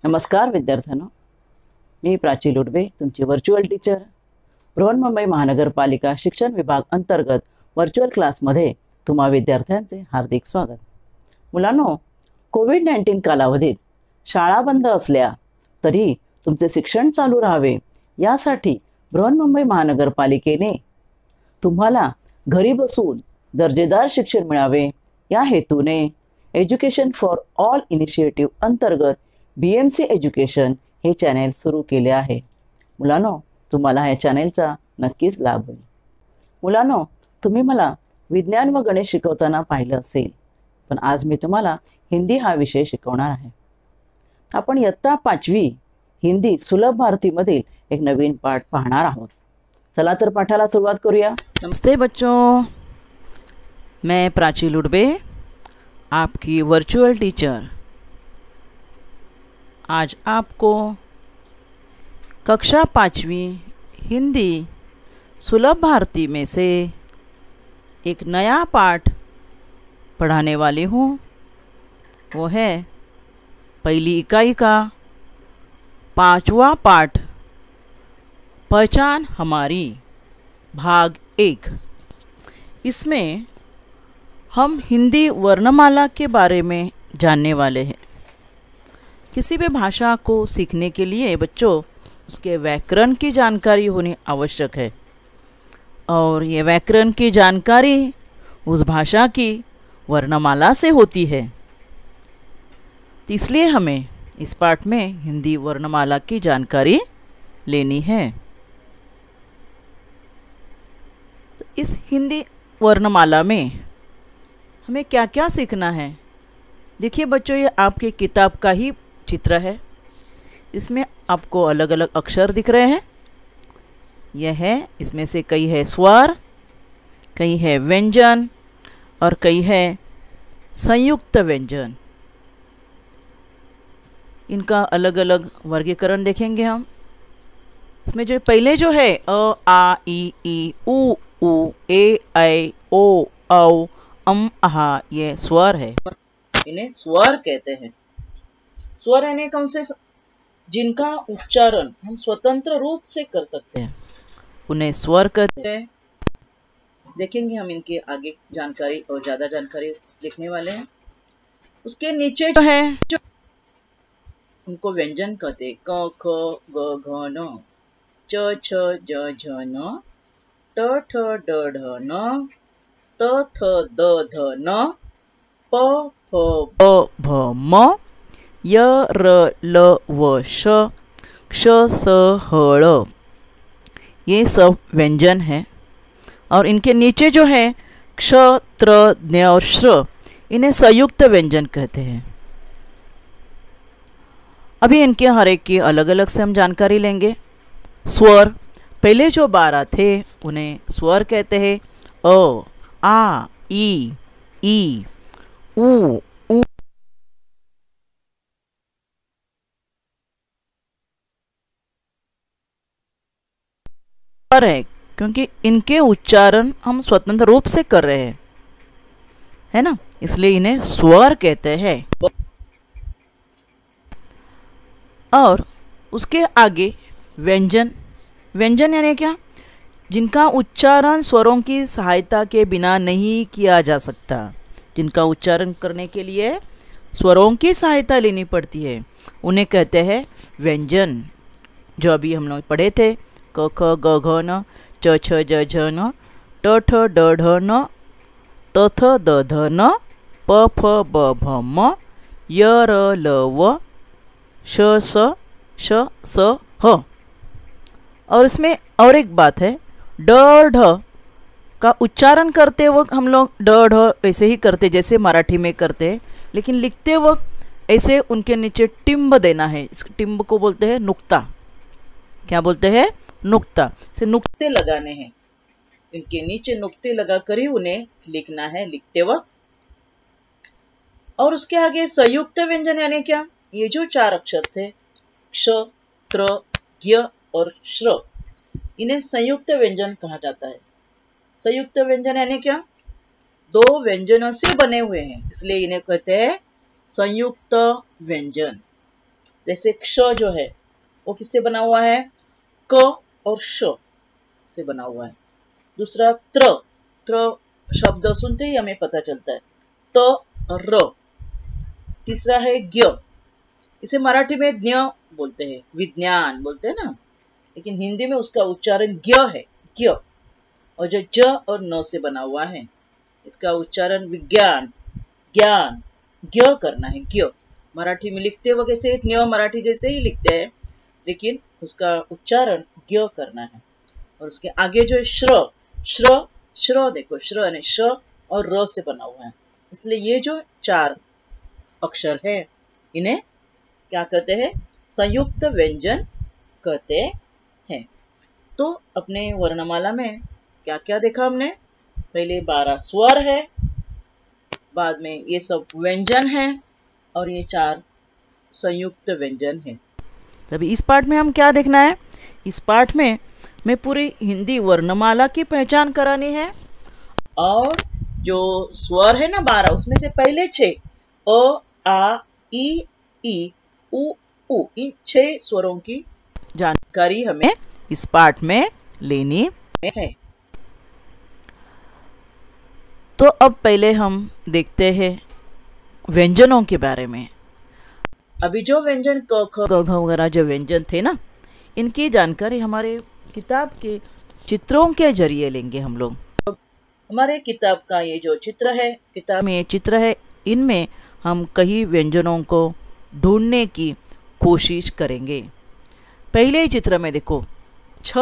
नमस्कार विद्यार्थ्यांनो, मी प्राची लुडवे तुमची व्हर्च्युअल टीचर. बृहन्मुंबई महानगरपालिका शिक्षण विभाग अंतर्गत व्हर्च्युअल क्लासमध्ये तुम्हा विद्यार्थ्यांचे हार्दिक स्वागत. मुलांनो, कोविड-19 कालावधीत शाळा बंद असल्या तरी तुमचे शिक्षण चालू राहावे यासाठी बृहन्मुंबई महानगरपालिकेने तुम्हाला घरी बसून दर्जेदार शिक्षण मिळावे या हेतूने एज्युकेशन फॉर ऑल इनिशिएटिव्ह अंतर्गत BMC एज्युकेशन हे चॅनेल सुरू केले आहे. मुलांनो, तुम्हाला ह्या चॅनेलचा नक्कीच लाभ होईल. मुलांनो, तुम्ही मला विज्ञान व गणित शिकवताना पाहिलं असेल, पण आज मी तुम्हाला हिंदी हा विषय शिकवणार आहे. आपण इयत्ता 5वी हिंदी सुलभ भारतीमधील एक नवीन पाठ पाहणार आहोत. चला तर पाठाला सुरुवात करूया. नमस्ते बच्चों, मैं प्राची लुडबे आपकी वर्चुअल टीचर आज आपको कक्षा 5वीं हिंदी सुलभ भारती में से एक नया पाठ पढ़ाने वाली हूँ. वो है पहली इकाई का 5वां पाठ, पहचान हमारी, भाग 1. इसमें हम हिंदी वर्णमाला के बारे में जानने वाले हैं. किसी भी भाषा को सीखने के लिए बच्चों उसके व्याकरण की जानकारी होनी आवश्यक है, और ये व्याकरण की जानकारी उस भाषा की वर्णमाला से होती है. इसलिए हमें इस पाठ में हिंदी वर्णमाला की जानकारी लेनी है. तो इस हिंदी वर्णमाला में हमें क्या क्या सीखना है? देखिए बच्चों, ये आपके किताब का ही चित्र है. इसमें आपको अलग अलग अक्षर दिख रहे हैं. यह है, इसमें से कई है स्वर, कई है व्यंजन और कई है संयुक्त व्यंजन. इनका अलग अलग वर्गीकरण देखेंगे हम. इसमें जो पहले जो है अ, आ, ई, उ, ए, ऐ, ओ, औ, अहा, ये स्वर है. इन्हें स्वर कहते हैं. स्वर यानी कौन से जिनका उच्चारण हम स्वतंत्र रूप से कर सकते हैं, उन्हें स्वर कहते हैं. देखेंगे हम इनके आगे जानकारी और ज्यादा जानकारी लिखने वाले हैं. उसके नीचे जो है उनको व्यंजन कहते हैं. क, ख, ग, घ, न, च, छ, ज, झ, न, ट, ठ, ड, ढ, न, त, थ, द, ध, न, प, फ, ब, भ, म, य, र, ल, व, श, क्ष, स, ह, ळ. ये सब व्यंजन हैं. और इनके नीचे जो है क्ष, त्र, ज्ञ और श्र, इन्हें संयुक्त व्यंजन कहते हैं. अभी इनके हर एक की अलग अलग से हम जानकारी लेंगे. स्वर, पहले जो 12 थे उन्हें स्वर कहते हैं. अ, आ, ई, उ, है, क्योंकि इनके उच्चारण हम स्वतंत्र रूप से कर रहे हैं, है ना, इसलिए इन्हें स्वर कहते हैं. और उसके आगे व्यंजन. व्यंजन यानी क्या? जिनका उच्चारण स्वरों की सहायता के बिना नहीं किया जा सकता, जिनका उच्चारण करने के लिए स्वरों की सहायता लेनी पड़ती है, उन्हें कहते हैं व्यंजन. जो अभी हम लोग पढ़े थे, क, ख, ग, घ, न, च, छ, ज, झ, न, ट, ठ, ड, ढ, न, त, थ, द, ध, न, प, फ, ब, भ, म, य, र, ल, व, श, स, श, स, ह. और इसमें और एक बात है, ड, ढ का उच्चारण करते वक्त हम लोग ड, ढ वैसे ही करते जैसे मराठी में करते हैं, लेकिन लिखते वक्त ऐसे उनके नीचे टिम्ब देना है. इस टिम्ब को बोलते हैं नुक्ता. क्या बोलते हैं? नुक्ता. से नुक्ते लगाने हैं. इनके नीचे नुक्ते लगाकर ही उन्हें लिखना है लिखते वक्त. और उसके आगे संयुक्त व्यंजन यानी क्या? ये जो 4 अक्षर थे क्ष, त्र, ज्ञ और श्र, इन्हें संयुक्त व्यंजन कहा जाता है. संयुक्त व्यंजन यानी क्या? 2 व्यंजनों से बने हुए हैं, इसलिए इन्हें कहते हैं संयुक्त व्यंजन. जैसे क्ष जो है वो किससे बना हुआ है, क और श से बना हुआ है। दूसरा त्र, त्र शब्द सुनते ही हमें पता चलता है, त र। तीसरा है ज्ञ, इसे मराठी में ज्ञ बोलते हैं, विज्ञान बोलते हैं ना, लेकिन हिंदी में उसका उच्चारण ज्ञ है, ज्ञ। और जो ज और न से बना हुआ है, इसका उच्चारण विज्ञान, ज्ञान, ज्ञ करना है, ज्ञ। मराठी में लिखते वक्त कैसे ज्ञ मराठी जैसे ही लिखते हैं, लेकिन उसका उच्चारण ज्ञ करना है। और उसके आगे जो श्र, श्र, श्र देखो, श्र यानी श और र से बना हुआ है, इसलिए ये जो 4 अक्षर है इन्हें क्या कहते हैं, संयुक्त व्यंजन कहते हैं। तो अपने वर्णमाला में क्या क्या देखा हमने, पहले 12 स्वर है, बाद में ये सब व्यंजन है, और ये 4 संयुक्त व्यंजन है। तभी इस पाठ में हम क्या देखना है, इस पाठ में मैं पूरी हिंदी वर्णमाला की पहचान करानी है, और जो स्वर है ना 12, उसमें से पहले 6 अ, आ, ई, उ, इन 6 स्वरों की जानकारी हमें इस पाठ में लेनी है। तो अब पहले हम देखते हैं व्यंजनों के बारे में। अभी जो व्यंजन क, ख, ग, घ वगैरह जो व्यंजन थे ना, इनकी जानकारी हमारे किताब के चित्रों के जरिए लेंगे हम लोग। हमारे किताब का ये जो चित्र है, किताब में चित्र है, इनमें हम कई व्यंजनों को ढूंढने की कोशिश करेंगे। पहले चित्र में देखो छ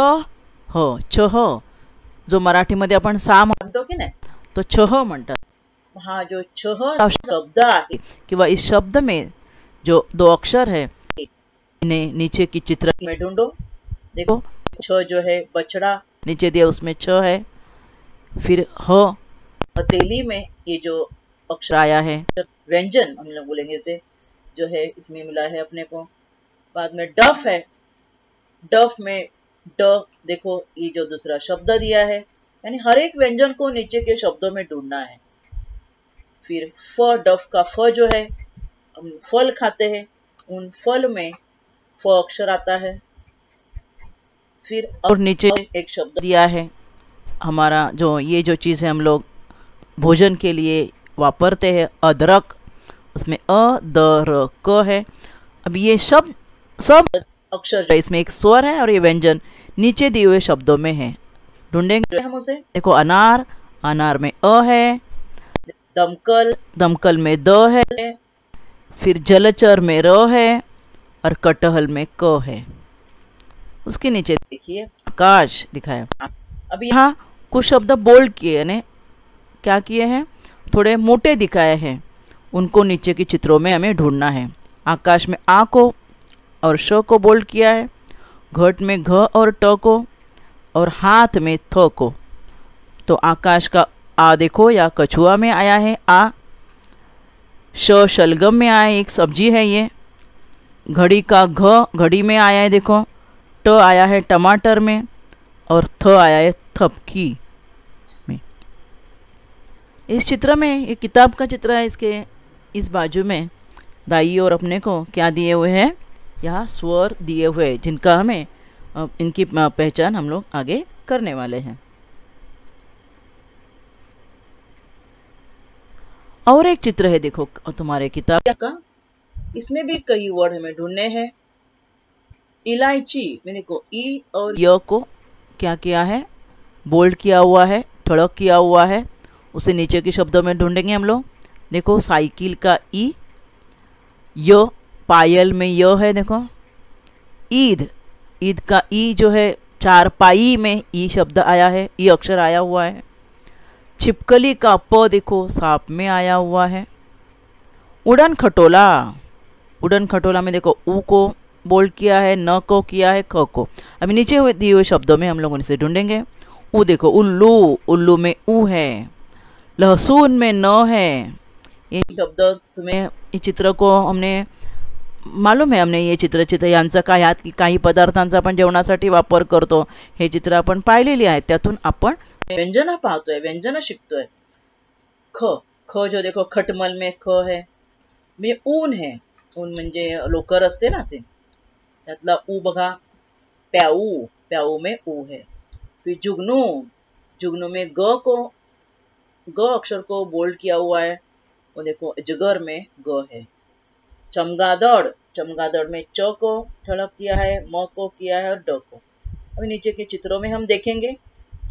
ह, जो मराठीमध्ये आपण सा म्हणतो की नाही, तो छह म्हणतात। हा जो छह शब्द आहे किंवा इस शब्द में जो 2 अक्षर है, इन्हें नीचे की चित्र में ढूंढो। देखो छ जो है बछड़ा नीचे दिया, उसमें छ है। फिर ह, हथेली में ये जो अक्षर आया है, व्यंजन हम लोग बोलेंगे इसे, जो है इसमें मिला है अपने को। बाद में डफ है, डफ में ड, देखो ये जो दूसरा शब्द दिया है, यानी हर एक व्यंजन को नीचे के शब्दों में ढूंढना है। फिर फ, डफ का फ जो है, हम फल खाते हैं, उन फल में फ अक्षर आता है। फिर और नीचे एक शब्द दिया है, हमारा जो ये जो चीज़ है हम लोग भोजन के लिए वापरते हैं, अदरक, उसमें अ, द, र, क है। अब ये शब्द सब अक्षर जो इसमें एक स्वर है और ये व्यंजन नीचे दिए हुए शब्दों में है, ढूंढेंगे हम उसे। देखो अनार, अनार में अ है। दमकल, दमकल में द है। फिर जलचर में र है और कटहल में क है। उसके नीचे देखिए आकाश दिखाया। अब यहाँ कुछ शब्द बोल्ड किए, यानी क्या किए हैं, थोड़े मोटे दिखाए हैं, उनको नीचे के चित्रों में हमें ढूंढना है। आकाश में आ को और श को बोल्ड किया है, घट में घ और ट को, और हाथ में थ को। तो आकाश का आ देखो या कछुआ में आया है आ, श शलगम में आया है, एक सब्जी है ये। घड़ी का घ घड़ी में आया है, देखो ट आया है टमाटर में, और थ आया है थपकी में। इस चित्र में, ये किताब का चित्र है, इसके इस बाजू में दाई और अपने को क्या दिए हुए हैं, यहाँ स्वर दिए हुए, जिनका हमें इनकी पहचान हम लोग आगे करने वाले हैं। और एक चित्र है देखो तुम्हारे किताब का, इसमें भी कई वर्ड हमें ढूंढने हैं। इलायची में देखो ई और य को क्या किया है, बोल्ड किया हुआ है, ठड़क किया हुआ है, उसे नीचे के शब्दों में ढूंढेंगे हम लोग। देखो साइकिल का ई, य पायल में य है, देखो ईद, ईद का ई जो है चारपाई में ई शब्द आया है, ई अक्षर आया हुआ है। छिपकली का प देखो सांप में आया हुआ है। उड़न खटोला, उड़न खटोला में देखो ऊ को बोल्ड किया है, न को किया है, ख को। अभी नीचे हुए दिए हुए शब्दों में हम लोग इसे ढूंढेंगे। ऊ देखो उल्लू, उल्लू में ऊ है। लहसुन में न है। ये शब्द तुम्हें, इस चित्र को हमने मालूम आहे, हमने ये चित्र यांचा काय, यात काही पदार्थांचा आपण जेवणासाठी वापर करतो, हे चित्र आपण पाहिलेली आहे, त्यातून आपण व्यंजन पाहतोय, व्यंजन शिकतोय। ख, ख जो देखो खटमल में ख है, में ऊन है, ऊन म्हणजे लोकर असते ना ते, त्यातला ऊ बघा, प्याऊ, प्याऊ में ऊ है। फिर जुगनू, जुगनू में ग अक्षर को बोल्ड किया हुआ है, वो देखो अजगर में ग है। चमगादड़, चमगादड़ में च को ठड़क किया है, म को किया है और ड को। अभी नीचे के चित्रों में हम देखेंगे,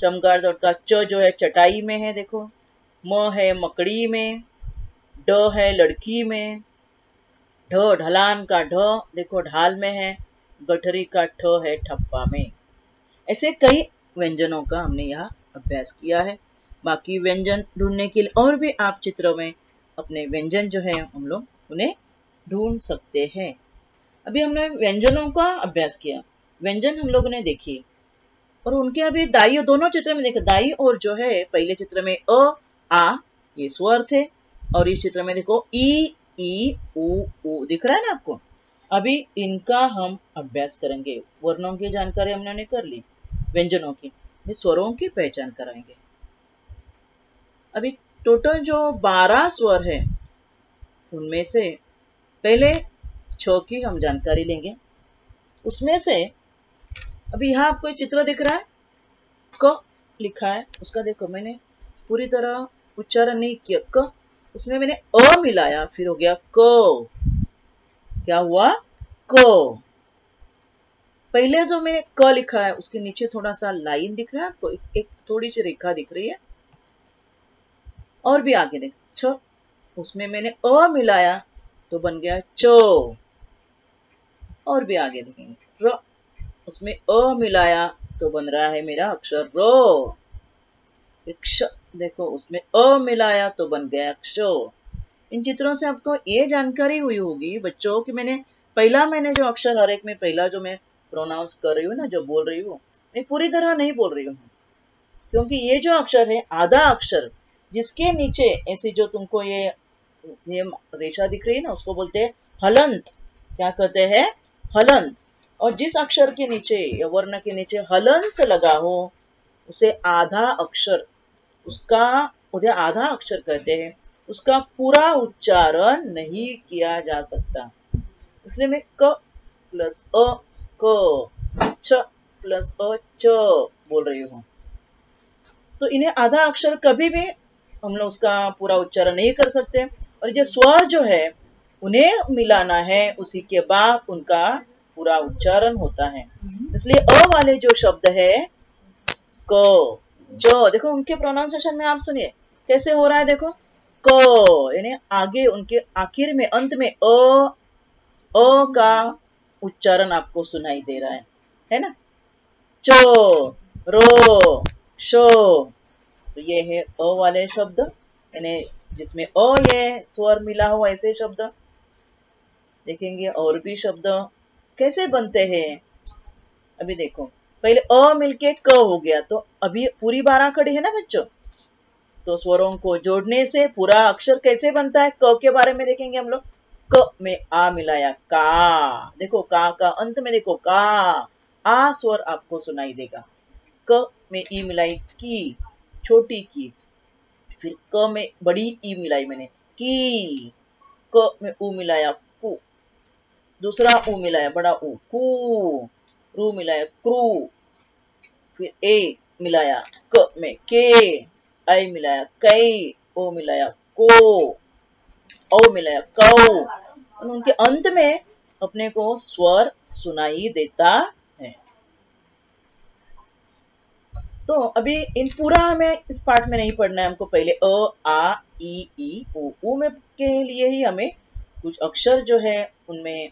चमगादड़ का च जो है चटाई में है देखो, म है मकड़ी में, ड है लड़की में, ढ ढलान का ढ देखो ढाल में है, गठरी का ठ है ठप्पा में। ऐसे कई व्यंजनों का हमने यहाँ अभ्यास किया है। बाकी व्यंजन ढूंढने के लिए और भी आप चित्रों में अपने व्यंजन जो है हम लोग उन्हें ढूंढ सकते हैं। अभी हमने व्यंजनों का अभ्यास किया, व्यंजन हम लोगों ने देखी और उनके अभी दाई दोनों चित्र में देखा, दाई और जो है पहले चित्र में अ आ ये स्वर थे और इस चित्र में देखो ई ऊ दिख रहा है ना आपको। अभी इनका हम अभ्यास करेंगे, वर्णों की जानकारी हमने कर ली, व्यंजनों की, स्वरों की पहचान कराएंगे। अभी टोटल जो 12 स्वर है उनमें से पहले 6 की हम जानकारी लेंगे। उसमें से अभी यहाँ आपको चित्र दिख रहा है, क लिखा है, उसका देखो मैंने पूरी तरह उच्चारण नहीं किया, क उसमें मैंने अ मिलाया, फिर हो गया क, क्या हुआ क। पहले जो मैंने क लिखा है उसके नीचे थोड़ा सा लाइन दिख रहा है आपको, एक थोड़ी सी रेखा दिख रही है। और भी आगे देख छ, उसमें मैंने अ मिलाया तो बन गया चो। और भी आगे देखेंगे र, उसमें अ मिलाया तो बन रहा है मेरा अक्षर रो। क्ष देखो उसमें अ मिलाया तो बन गया क्षो। इन चित्रों से आपको ये जानकारी हुई होगी बच्चों कि मैंने जो अक्षर हर एक में पहला जो मैं प्रोनाउंस कर रही हूँ ना, जो बोल रही हूँ, मैं पूरी तरह नहीं बोल रही हूँ, क्योंकि ये जो अक्षर है आधा अक्षर जिसके नीचे ऐसी जो तुमको ये रेशा दिख रही है ना, उसको बोलते हैं हलंत। क्या कहते हैं? हलंत। और जिस अक्षर के नीचे या वर्ण के नीचे हलंत लगा हो उसे आधा अक्षर, उसे आधा अक्षर कहते हैं, उसका पूरा उच्चारण नहीं किया जा सकता। इसलिए मैं क प्लस अ क, छ प्लस अ च बोल रही हूँ। तो इन्हें आधा अक्षर कभी भी हम लोग उसका पूरा उच्चारण नहीं कर सकते। और ये स्वर जो है उन्हें मिलाना है, उसी के बाद उनका पूरा उच्चारण होता है। इसलिए अ वाले जो शब्द है क, जो देखो उनके प्रोनाउंसिएशन में आप सुनिए कैसे हो रहा है। देखो क यानी आगे उनके आखिर में अंत में अ का उच्चारण आपको सुनाई दे रहा है ना। चो, रो, शो, तो ये है अ वाले शब्द, यानी जिसमें अ ये स्वर मिला हो ऐसे शब्द देखेंगे। और भी शब्द कैसे बनते हैं अभी देखो, पहले अ मिलके क हो गया, तो अभी पूरी 12 खड़ी है ना बच्चों, तो स्वरों को जोड़ने से पूरा अक्षर कैसे बनता है, क के बारे में देखेंगे हम लोग। क में आ मिलाया का, देखो का अंत में देखो का, आ स्वर आपको सुनाई देगा। क में ई मिलाई की, छोटी की, फिर क में बड़ी ई मिलाई मैंने की, क में ऊ मिलाया कु, दूसरा ऊ मिलाया बड़ा ऊ कु, रू मिलाया क्रू, फिर ए मिलाया क में के, आई मिलाया कई, ओ मिलाया को, औ मिलाया कौ। उनके अंत में अपने को स्वर सुनाई देता है। तो अभी इन पूरा हमें इस पार्ट में नहीं पढ़ना है, हमको पहले अ आ ई ऊ में के लिए ही हमें कुछ अक्षर जो है उनमें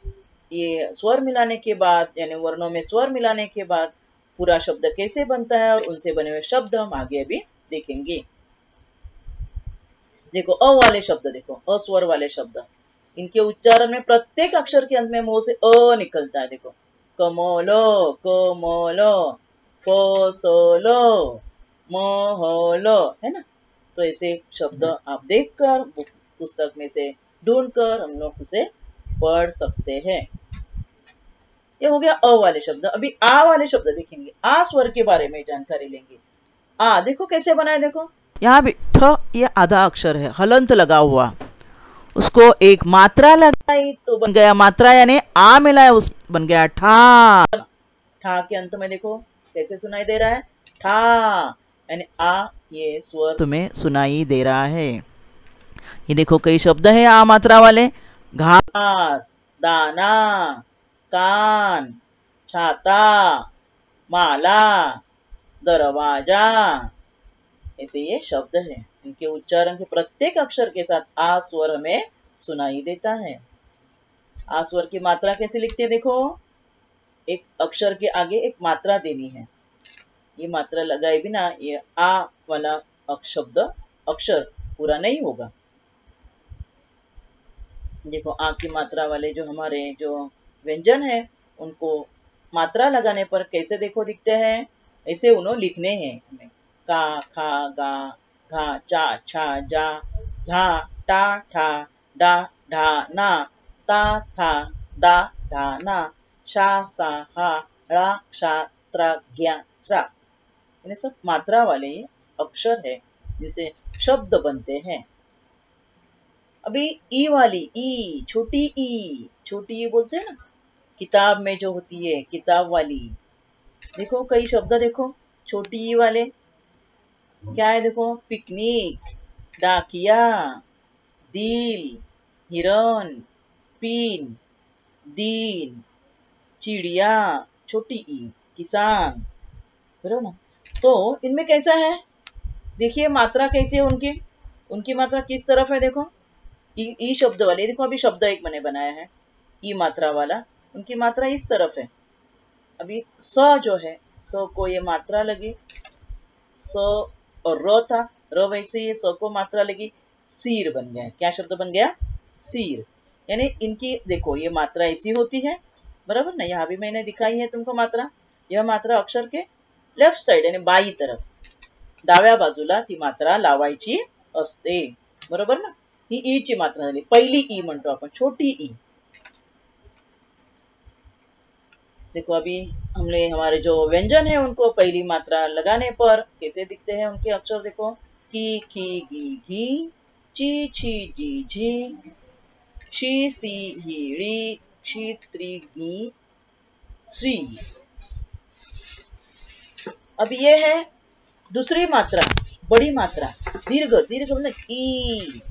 ये स्वर मिलाने के बाद, यानी वर्णों में स्वर मिलाने के बाद पूरा शब्द कैसे बनता है और उनसे बने हुए शब्द हम आगे अभी देखेंगे। देखो अ वाले शब्द, देखो अस्वर वाले शब्द, इनके उच्चारण में प्रत्येक अक्षर के अंत में मुंह से अ निकलता है। देखो कमोलो, कोमोलो, फोसोलो, मोहोलो, है ना। तो ऐसे शब्द आप देखकर पुस्तक में से ढूंढकर हम लोग उसे पढ़ सकते हैं। ये हो गया अ वाले शब्द। अभी आ वाले शब्द देखेंगे, आ स्वर के बारे में जानकारी लेंगे। आ देखो कैसे बना है, देखो यहाँ भी ठ ये आधा अक्षर है, हलंत लगा हुआ, उसको एक मात्रा लगाई तो बन गया मात्रा, यानी आ मिलाया उस बन गया ठा। ठा के अंत में देखो कैसे सुनाई दे रहा है, ठा, यानी आ, ये स्वर तुम्हें सुनाई दे रहा है। ये देखो कई शब्द है आ मात्रा वाले, घास, दाना, कान, छाता, माला, दरवाजा, ऐसे ये शब्द है। इनके उच्चारण के प्रत्येक अक्षर के साथ आ स्वर हमें सुनाई देता है। आ स्वर की मात्रा कैसे लिखते हैं देखो, एक अक्षर के आगे एक मात्रा देनी है, ये मात्रा लगाए बिना ये आ वाला शब्द अक्षर पूरा नहीं होगा। देखो आ की मात्रा वाले जो हमारे जो व्यंजन है उनको मात्रा लगाने पर कैसे देखो दिखते हैं, ऐसे उन्होंने लिखने हैं हमें, का, खा, गा, घा, चा, छा, जा, झा, टा, ठा, डा, ढा, ना, ता, था, दा, धा, ना, शा, सा, हा, ड़ा, क्षा, त्रा, ज्ञा, स्रा, ये सब मात्रा वाले अक्षर है जिनसे शब्द बनते हैं। अभी ई वाली, ई छोटी ई, छोटी ई बोलते हैं ना, किताब में जो होती है किताब वाली, देखो कई शब्द देखो छोटी ई वाले क्या है देखो, पिकनिक, डाकिया, दिल, हिरन, पिन, दीन, चिड़िया, छोटी ई, किसान, बरोबर ना। तो इनमें कैसा है देखिए मात्रा कैसी है उनकी, उनकी मात्रा किस तरफ है देखो, ई शब्द वाले देखो, अभी शब्द एक मैंने बनाया है ई मात्रा वाला, उनकी मात्रा इस तरफ है। अभी स जो है, स को ये मात्रा लगी, स और र था, र वैसे ये स को मात्रा लगी, सीर बन गया। क्या शब्द बन गया, सीर। यानी इनकी देखो ये मात्रा ऐसी होती है, बराबर ना, यहाँ भी मैंने दिखाई है तुमको मात्रा, यह मात्रा अक्षर के लेफ्ट साइड यानी बाई तरफ डाव्या बाजूला ती मात्रा लावायची असते, बरोबर ना। ही ई ची मात्रा झाली, पहिली ई म्हणतो आपण, छोटी ई। देखो अभी हमने हमारे जो व्यंजन है उनको पहली मात्रा लगाने पर कैसे दिखते हैं उनके अक्षर देखो, की, खी, गी, घी, ची, छी, जी, झी, शी, सी, ही, ड़ी, क्षी, त्री, गी, श्री। अब ये है दूसरी मात्रा, बड़ी मात्रा, दीर्घ, दीर्घ मतलब ई।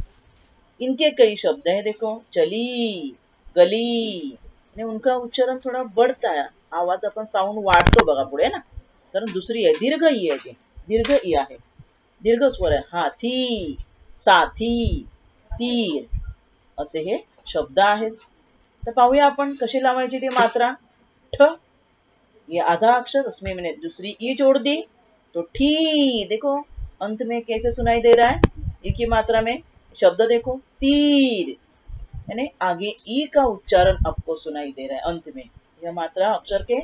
इनके कई शब्द हैं देखो, चली, गली, ने उनका उच्चारण थोडा बढ़ता है, आवाज आपण साऊंड वाढतो बघा पुढे ना, कारण दुसरी आहे दीर्घ ई आहे, ते दीर्घ ई आहे, दीर्घ स्वर आहे, हाथी, साथी, तीर, असे हे शब्द आहेत। तर पाहूया आपण कशी लावायची ती मात्रा, ठ, ये आधा अक्षर उसमें मैंने दूसरी ई जोड़ दी तो ठी, देखो अंत में कैसे सुनाई दे रहा है, ई की मात्रा में शब्द देखो, तीर, यानी आगे ई का उच्चारण आपको सुनाई दे रहा है अंत में। यह मात्रा अक्षर के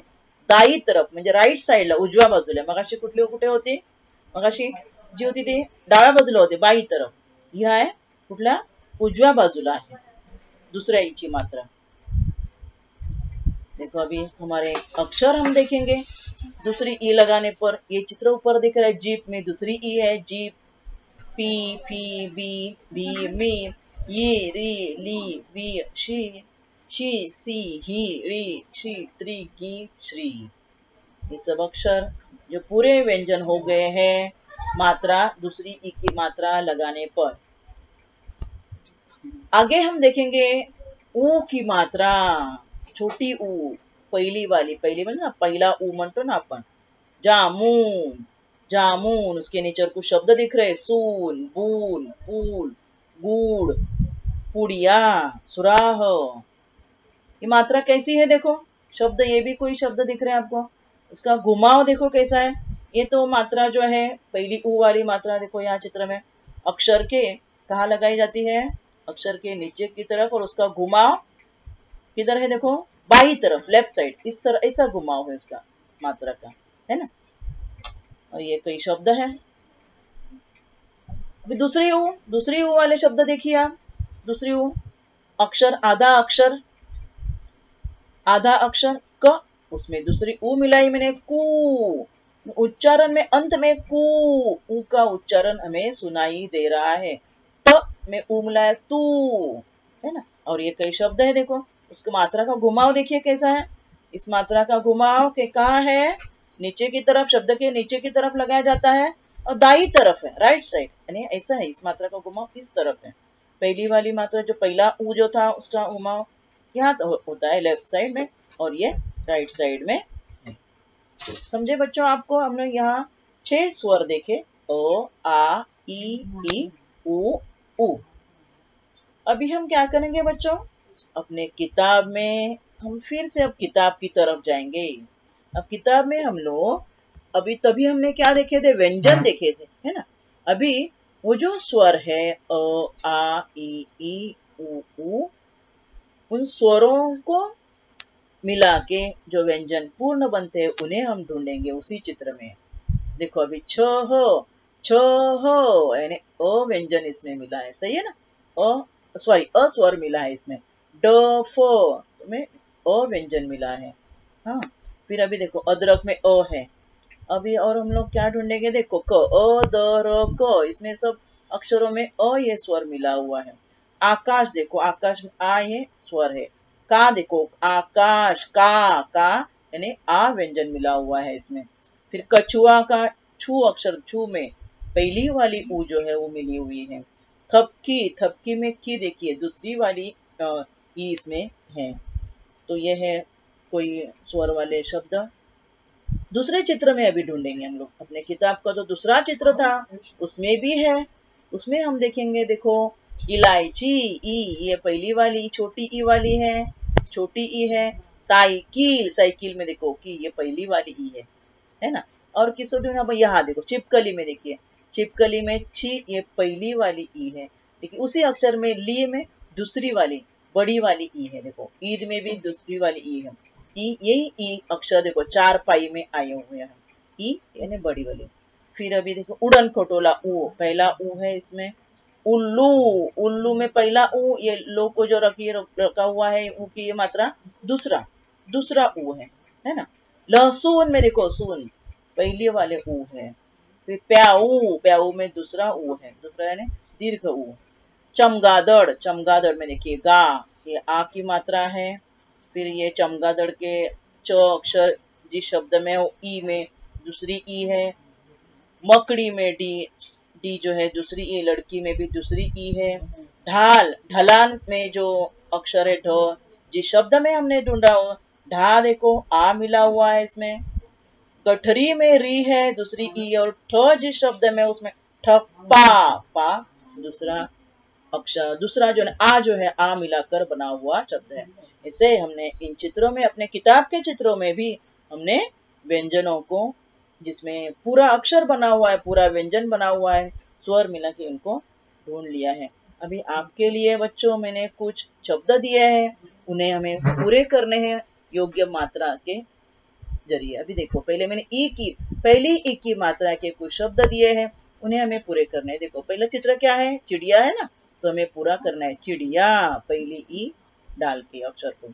दाई तरफ म्हणजे राईट साइडला उजव्या बाजूला, मगाशी कुठली कुठे होती, मगाशी जी होती ती डाव्या बाजूला होती बाई तरफ, ही आहे कुठल्या उजव्या बाजूला आहे दुसऱ्या ई ची मात्रा। देखो अभी हमारे अक्षर हम देखेंगे दूसरी ई लगाने पर, ये चित्र ऊपर दिख रहा है, जीप में दूसरी ई है, जीप, पी, फी, बी, भी, मी, ये, री, ली, वी, शी, सी, ही, री, शी, त्री, की, श्री। ये सब अक्षर जो पूरे व्यंजन हो गए हैं मात्रा दूसरी ई की मात्रा लगाने पर। आगे हम देखेंगे ऊ की मात्रा, छोटी ऊ, पहिली वाली, पहिली म्हणजे ना पहिला ऊ म्हणतो ना आपण, जामुन, जामुन, उसके नीचे कुछ शब्द दिख रहे, सून, बून, पूल, गुड़, पुड़िया, सुराह। ये मात्रा कैसी है देखो, शब्द ये भी कोई शब्द दिख रहे हैं आपको, उसका घुमाव देखो कैसा है। ये तो मात्रा जो है पहली ऊ वाली मात्रा देखो यहाँ चित्र में अक्षर के कहाँ लगाई जाती है, अक्षर के नीचे की तरफ, और उसका घुमाव किधर है देखो, बाई तरफ लेफ्ट साइड, इस तरह ऐसा घुमाव है उसका मात्रा का, है ना। और ये कई शब्द है। अभी दूसरी ऊ वाले शब्द देखिए आप, दूसरी ऊ अक्षर, आधा अक्षर क, उसमें दूसरी ऊ मिलाई मैंने कू, उच्चारण में अंत में कू, ऊ का उच्चारण हमें सुनाई दे रहा है, त में ऊ मिलाया तू, है ना। और ये कई शब्द है, देखो उसकी मात्रा का घुमाव देखिए कैसा है। इस मात्रा का घुमाव के कहाँ है, नीचे की तरफ, शब्द के नीचे की तरफ लगाया जाता है और दाई तरफ है, राइट साइड, यानी ऐसा है। इस मात्रा का घुमाव इस तरफ है। पहली वाली मात्रा जो पहला ऊ जो था उसका घुमाव यहाँ तो होता है लेफ्ट साइड में और ये राइट साइड में है। समझे बच्चों? आपको हमने यहाँ 6 स्वर देखे, ओ आ ई उ ऊ। अभी हम क्या करेंगे बच्चों, अपने किताब में हम फिर से अब किताब की तरफ जाएंगे। अब किताब में हम लोग अभी तभी हमने क्या देखे थे, व्यंजन देखे थे, है ना। अभी वो जो स्वर है अ आ ई उ, उन स्वरों को मिला के जो व्यंजन पूर्ण बनते हैं उन्हें हम ढूंढेंगे उसी चित्र में। देखो अभी छ हो यानी अ व्यंजन इसमें मिला है, सही है ना। अस्वर मिला है इसमें। ड फो में अ व्यंजन मिला है। हाँ, फिर अभी देखो अदरक में अ है। अभी और हम लोग क्या ढूंढेंगे, देखो क अ द र क, इसमें सब अक्षरों में अ ये स्वर मिला हुआ है। आकाश देखो, आकाश में आ ये स्वर है। का देखो, आकाश का यानी आ व्यंजन मिला हुआ है इसमें। फिर कछुआ का छू अक्षर, छू में पहली वाली ऊ जो है वो मिली हुई है। थपकी में की देखिए दूसरी वाली ई इसमें है। तो ये है कोई स्वर वाले शब्द। दूसरे चित्र में अभी ढूंढेंगे हम लोग। अपने किताब का जो दूसरा चित्र था उसमें भी है, उसमें हम देखेंगे। देखो इलायची, ई ये पहली वाली छोटी ई वाली है, छोटी ई है। साइकिल में देखो कि ये पहली वाली ई है ना। और किसको ढूंढना, यहाँ देखो छिपकली में देखिए, छिपकली में छी ये पहली वाली ई है, लेकिन उसी अक्षर में ली में दूसरी वाली बड़ी वाली ई है। देखो ईद में भी दूसरी वाली ई है। यही ई अक्षर देखो चार पाई में आए हुए हैं, ई यानी बड़ी वाली। फिर अभी देखो उड़न खटोला ऊ, पहला ऊ है इसमें। उल्लू, उल्लू में पहला ऊ, ये लो को जो रखा हुआ है ऊ की ये मात्रा दूसरा ऊ है ना। लहसुन में देखो सून पहले वाले ऊ है। फिर प्याऊ में दूसरा ऊ है, दूसरा यानी दीर्घ ऊ। चमगादड़ में देखिए गा, ये आ की मात्रा है। फिर ये चमगादड़ के च अक्षर जिस शब्द में हो ई में दूसरी ई है। मकड़ी में डी जो है दूसरी ई, लड़की में भी दूसरी ई है। ढलान में जो अक्षर है ढ, जिस शब्द में हमने ढूंढा हो ढा देखो आ मिला हुआ है इसमें। गठरी में री है दूसरी ई, और ठ जिस शब्द में उसमें ठप्पा पा दूसरा अक्षर, दूसरा जो है आ मिलाकर बना हुआ शब्द है। इसे हमने इन चित्रों में, अपने किताब के चित्रों में भी हमने व्यंजनों को जिसमें पूरा अक्षर बना हुआ है, पूरा व्यंजन बना हुआ है, स्वर मिला के उनको ढूंढ लिया है। अभी आपके लिए बच्चों मैंने कुछ शब्द दिए हैं, उन्हें हमें पूरे करने हैं योग्य मात्रा के जरिए। अभी देखो पहले मैंने पहली ई की मात्रा के कुछ शब्द दिए हैं, उन्हें हमें पूरे करने हैं। देखो पहला चित्र क्या है, चिड़िया है ना, तो हमें पूरा करना है चिड़िया पहली ई डाल के अक्षर को,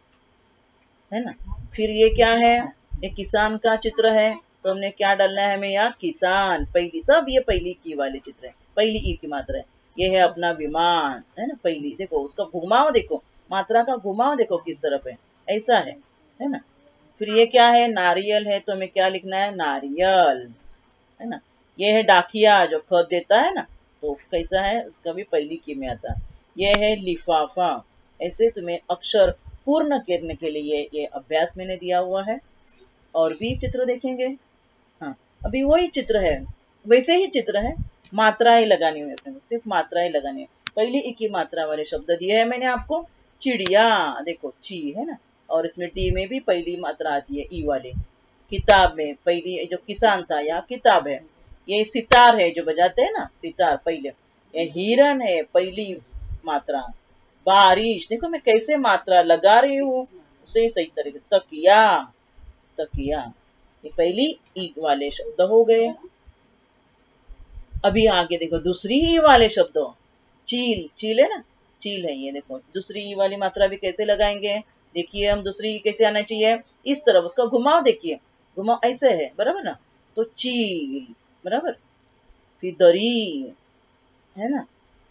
है ना। फिर ये क्या है, ये किसान का चित्र है, तो हमने क्या डालना है, हमें यहाँ किसान पहली, सब ये पहली की वाले चित्र है, पहली ई की मात्रा है। ये है अपना विमान, है ना, पहली। देखो उसका घुमाव देखो, मात्रा का घुमाव देखो किस तरफ है, ऐसा है ना। फिर ये क्या है, नारियल है, तो हमें क्या लिखना है, नारियल, है ना। ये है डाकिया जो खत देता है ना, तो कैसा है, उसका भी पहली की में आता है। ये है लिफाफा। ऐसे तुम्हें अक्षर पूर्ण करने के लिए ये अभ्यास मैंने दिया हुआ है। और भी चित्र देखेंगे। हाँ, अभी वही चित्र है, वैसे ही चित्र है, मात्राएं लगानी हुई अपने, सिर्फ मात्राएं लगानी है। पहली एक ही मात्रा वाले शब्द दिए है मैंने आपको। चिड़िया देखो ची है ना, और इसमें टी में भी पहली मात्रा आती है ई वाली। किताब में पहली, जो किसान था यहाँ किताब है। ये सितार है जो बजाते हैं ना, सितार पहले। ये हिरन है पहली मात्रा। बारिश देखो मैं कैसे मात्रा लगा रही हूँ उसे सही तरीके। तकिया ये पहली ई वाले शब्द हो गए। अभी आगे देखो दूसरी ई वाले शब्दों, चील है ना, चील है ये। देखो दूसरी ई वाली मात्रा भी कैसे लगाएंगे, देखिए हम दूसरी कैसे आना चाहिए, इस तरफ उसका घुमाव देखिए, घुमाव ऐसे है, बराबर ना। तो चील बराबर। फिर दरी है ना,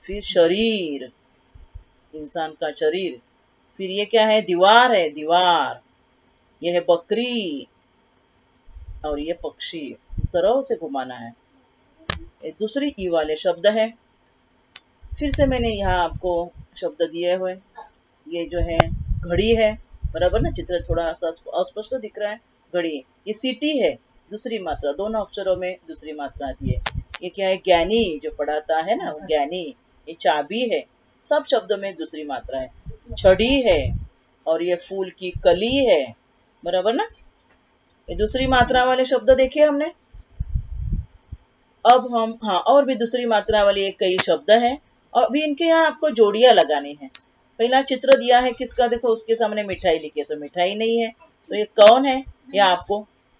फिर शरीर, इंसान का शरीर। फिर ये क्या है, दीवार है, दीवार। ये है बकरी और ये पक्षी। इस तरह से घुमाना है। एक दूसरी ई वाले शब्द है। फिर से मैंने यहाँ आपको शब्द दिए हुए, ये जो है घड़ी है, बराबर ना, चित्र थोड़ा सा अस्पष्ट दिख रहा है। घड़ी, ये सिटी है, दूसरी मात्रा, दोनों अक्षरों में दूसरी मात्रा आती है। ये क्या है, ज्ञानी, जो पढ़ाता है ना, ज्ञानी। ये चाबी है, सब शब्दों में दूसरी मात्रा है। छड़ी है और ये फूल की कली है, बराबर ना। ये दूसरी मात्रा वाले शब्द देखे हमने। अब हम, हाँ, और भी दूसरी मात्रा वाली एक कई शब्द है, और अभी इनके यहाँ आपको जोड़ियां लगानी है। पहला चित्र दिया है किसका, देखो, उसके सामने मिठाई लिखी है, तो मिठाई नहीं है, तो ये कौन है,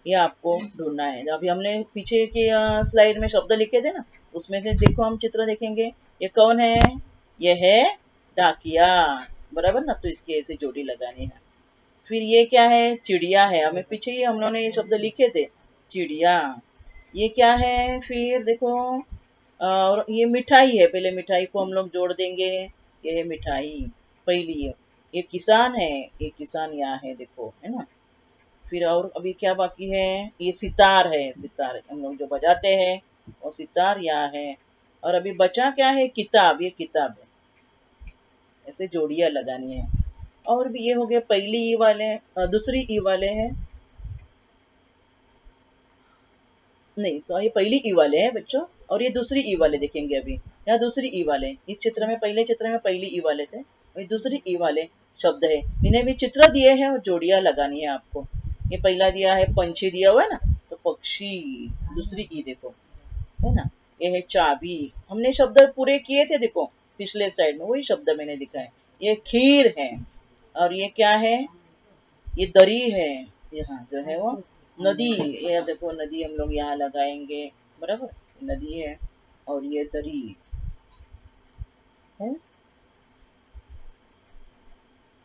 ये आपको ढूंढना है। अभी हमने पीछे की स्लाइड में शब्द लिखे थे ना, उसमें से देखो हम चित्र देखेंगे। ये कौन है, ये है डाकिया, बराबर ना, तो इसकी ऐसे जोड़ी लगानी है। फिर ये क्या है, चिड़िया है, हमें पीछे ही हम लोगों ने ये शब्द लिखे थे, चिड़िया। ये क्या है, फिर देखो, और ये मिठाई है, पहले मिठाई को हम लोग जोड़ देंगे, ये है मिठाई पहली। ये किसान है, ये किसान यहाँ है, देखो, है ना। फिर और अभी क्या बाकी है, ये सितार है, सितार हम लोग जो बजाते हैं वो सितार यहाँ है। और अभी बचा क्या है, किताब, ये किताब है। ऐसे जोड़ियां लगानी है। और भी ये हो गए पहली ई वाले, दूसरी ई वाले हैं, नहीं सॉरी, पहली ई वाले हैं बच्चों, और ये दूसरी ई वाले देखेंगे अभी। यहाँ दूसरी ई वाले, इस चित्र में, पहले चित्र में पहली ई वाले थे, और दूसरी ई वाले शब्द है। इन्हें भी चित्र दिए हैं और जोड़ियां लगानी है आपको। ये पहला दिया है पंछी दिया हुआ है ना, तो पक्षी, दूसरी ई देखो, है ना। ये है चाबी, हमने शब्द पूरे किए थे, देखो पिछले साइड में वही शब्द मैंने दिखाए। ये खीर है, और ये क्या है, ये दरी है, यहाँ जो है वो नदी, ये देखो नदी हम लोग यहाँ लगाएंगे, बराबर, नदी है, और ये दरी है।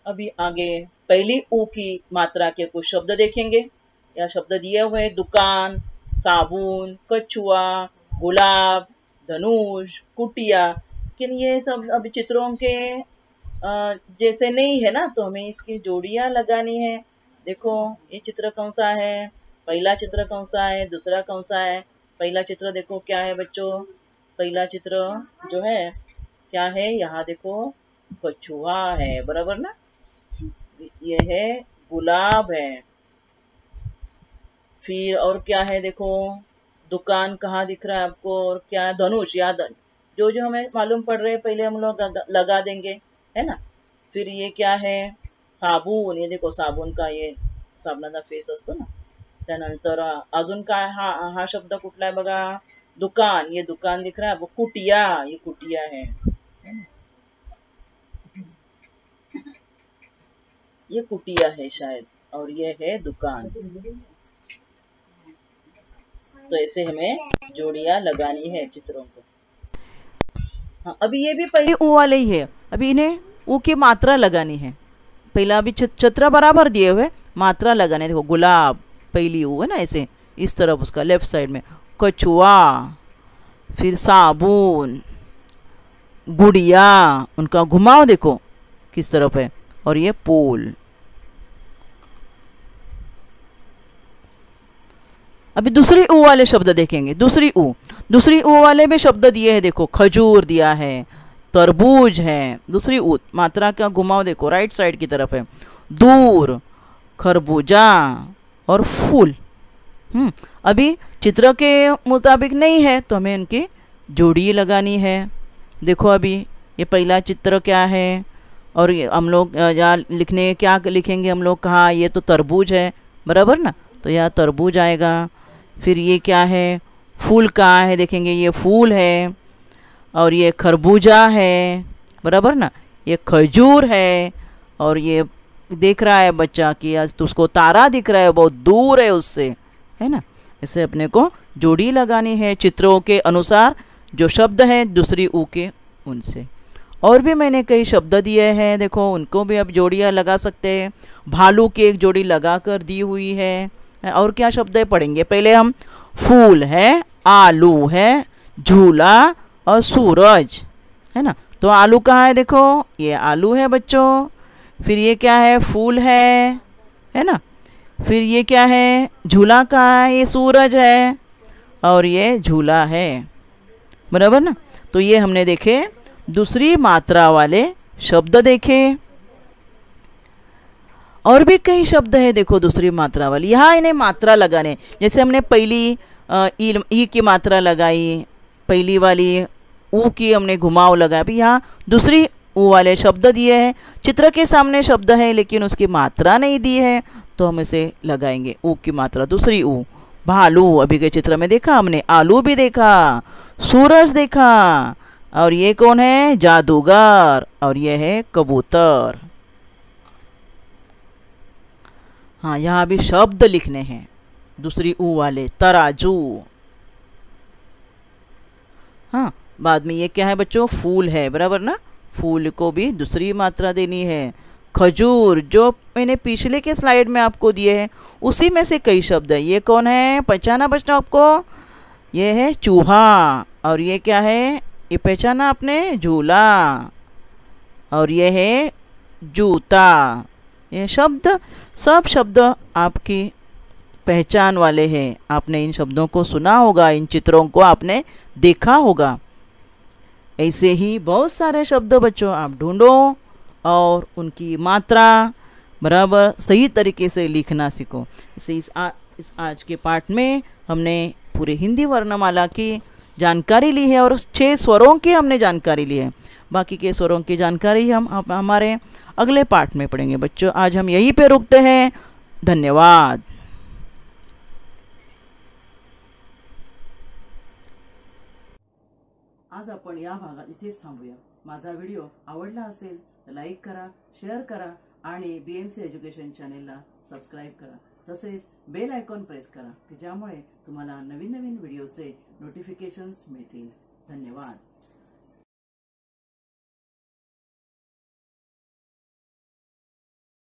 अभी आगे पहली ऊ की मात्रा के कुछ शब्द देखेंगे। यह शब्द दिए हुए, दुकान, साबुन, कछुआ, गुलाब, धनुष, कुटिया। लेकिन ये सब अभी चित्रों के जैसे नहीं है ना, तो हमें इसकी जोड़ियां लगानी है। देखो ये चित्र कौन सा है, पहला चित्र कौन सा है, दूसरा कौन सा है। पहला चित्र देखो क्या है बच्चों, पहला चित्र जो है क्या है, यहाँ देखो कछुआ है, बराबर ना। ये है गुलाब है। फिर और क्या है, देखो दुकान कहाँ दिख रहा है आपको, और क्या है, धनुष, याद, जो जो हमें मालूम पड़ रहे हैं पहले हम लोग लगा देंगे, है ना। फिर ये क्या है, साबुन, ये देखो साबुन का ये साबणाचा फेस असतो ना। त्यानंतर अजून काय, हा शब्द कुठला आहे बघा, दुकान, ये दुकान दिख रहा है वो, कुटिया, ये कुटिया है ना? ये कुटिया है शायद, और ये है दुकान। तो ऐसे हमें जोड़ियां लगानी है चित्रों को। हाँ, अभी ये भी पहले ऊ वाले ही है, अभी इन्हें ऊ की मात्रा लगानी है। पहला अभी चित्र बराबर दिए हुए, मात्रा लगाने, देखो गुलाब, पहली ऊ है ना, ऐसे इस तरफ उसका लेफ्ट साइड में, कछुआ, फिर साबुन, गुड़िया, उनका घुमाव देखो किस तरफ है, और ये पोल। अभी दूसरी ऊ वाले शब्द देखेंगे। दूसरी ऊ वाले में शब्द दिए हैं, देखो खजूर दिया है, तरबूज है, दूसरी ऊ, मात्रा का घुमाव देखो राइट साइड की तरफ है, दूर, खरबूजा और फूल। अभी चित्र के मुताबिक नहीं है, तो हमें इनकी जोड़ी लगानी है। देखो अभी ये पहला चित्र क्या है, और हम लोग यहाँ लिखने क्या लिखेंगे हम लोग, कहाँ, ये तो तरबूज है, बराबर ना, तो यहाँ तरबूज आएगा। फिर ये क्या है, फूल कहाँ है, देखेंगे ये फूल है, और ये खरबूजा है, बराबर ना, ये खजूर है, और ये देख रहा है बच्चा कि आज तो उसको तारा दिख रहा है, बहुत दूर है उससे, है ना। ऐसे अपने को जोड़ी लगानी है चित्रों के अनुसार, जो शब्द हैं दूसरी ऊ के उनसे। और भी मैंने कई शब्द दिए हैं, देखो उनको भी अब जोड़ियाँ लगा सकते हैं। भालू की एक जोड़ी लगा कर दी हुई है। और क्या शब्द है पढ़ेंगे, पहले हम फूल है, आलू है, झूला और सूरज, है ना। तो आलू कहाँ है, देखो ये आलू है बच्चों। फिर ये क्या है, फूल है ना। फिर ये क्या है, झूला कहाँ है, ये सूरज है और ये झूला है, बराबर ना। तो ये हमने देखे दूसरी मात्रा वाले शब्द देखे। और भी कई शब्द है देखो दूसरी मात्रा वाली, यहाँ इन्हें मात्रा लगाने, जैसे हमने पहली ई की मात्रा लगाई, पहली वाली ऊ की हमने घुमाव लगाया। अभी यहाँ दूसरी ऊ वाले शब्द दिए हैं, चित्र के सामने शब्द है लेकिन उसकी मात्रा नहीं दी है, तो हम इसे लगाएंगे ऊ की मात्रा, दूसरी ऊ। भालू अभी के चित्र में देखा हमने, आलू भी देखा, सूरज देखा, और ये कौन है, जादूगर, और ये है कबूतर। हाँ, यहाँ भी शब्द लिखने हैं दूसरी ऊ वाले, तराजू। हाँ, बाद में ये क्या है बच्चों, फूल है, बराबर ना। फूल को भी दूसरी मात्रा देनी है। खजूर, जो मैंने पिछले के स्लाइड में आपको दिए हैं उसी में से कई शब्द है। ये कौन है, पहचाना बच्चों आपको, ये है चूहा, और ये क्या है, ये पहचाना आपने, झूला, और ये है जूता। ये शब्द, सब शब्द आपकी पहचान वाले हैं। आपने इन शब्दों को सुना होगा, इन चित्रों को आपने देखा होगा। ऐसे ही बहुत सारे शब्द बच्चों आप ढूंढो और उनकी मात्रा बराबर सही तरीके से लिखना सीखो। इसे इस आज के पाठ में हमने पूरे हिंदी वर्णमाला की जानकारी ली है और 6 स्वरों की हमने जानकारी ली है। बाकी के स्वरों की जानकारी हम हमारे अगले पाठ में पढ़ेंगे बच्चों। आज हम यहीं पे रुकते हैं। धन्यवाद। आज आपण या भागात इथेच थांबूया। माझा व्हिडिओ आवडला असेल तर लाईक करा, शेअर करा आणि BMC एज्युकेशन चॅनेलला सबस्क्राईब करा। तसेच बेल आयकॉन प्रेस करा की ज्यामुळे तुम्हाला नवीन नवीन व्हिडिओचे नोटिफिकेशन्स मिळतील। धन्यवाद।